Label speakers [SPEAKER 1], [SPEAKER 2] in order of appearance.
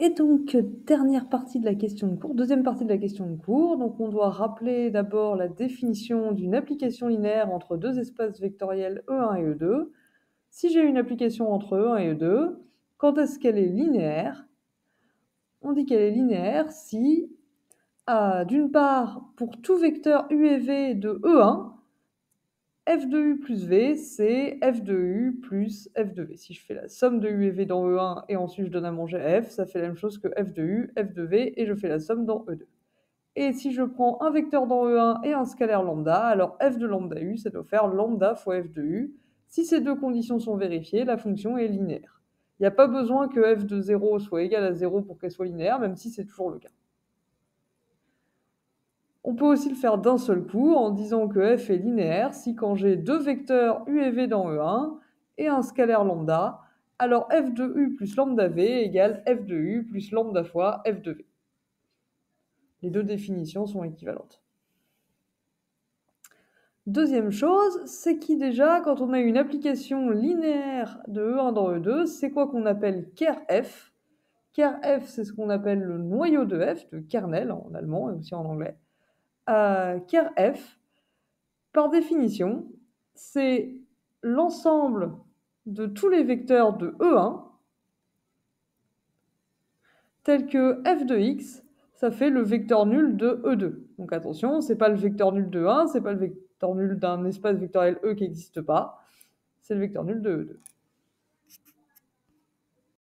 [SPEAKER 1] Et donc, dernière partie de la question de cours, deuxième partie de la question de cours. Donc, on doit rappeler d'abord la définition d'une application linéaire entre deux espaces vectoriels E1 et E2. Si j'ai une application entre E1 et E2, quand est-ce qu'elle est linéaire? On dit qu'elle est linéaire si, d'une part, pour tout vecteur U et V de E1, f de u plus v, c'est f de u plus f de v. Si je fais la somme de u et v dans E1 et ensuite je donne à manger à f, ça fait la même chose que f de u, f de v, et je fais la somme dans E2. Et si je prends un vecteur dans E1 et un scalaire lambda, alors f de lambda u, ça doit faire lambda fois f de u. Si ces deux conditions sont vérifiées, la fonction est linéaire. Il n'y a pas besoin que f de 0 soit égal à 0 pour qu'elle soit linéaire, même si c'est toujours le cas. On peut aussi le faire d'un seul coup en disant que f est linéaire si quand j'ai deux vecteurs u et v dans E1 et un scalaire lambda, alors f de u plus lambda v égale f de u plus lambda fois f de v. Les deux définitions sont équivalentes. Deuxième chose, c'est qui déjà, quand on a une application linéaire de E1 dans E2, c'est quoi qu'on appelle kerf. Kerf, c'est ce qu'on appelle le noyau de f, de kernel en allemand et aussi en anglais. Kerf, par définition, c'est l'ensemble de tous les vecteurs de E1 tels que f de x, ça fait le vecteur nul de E2. Donc attention, c'est pas le vecteur nul de 1, c'est pas le vecteur nul d'un espace vectoriel E qui n'existe pas, c'est le vecteur nul de E2.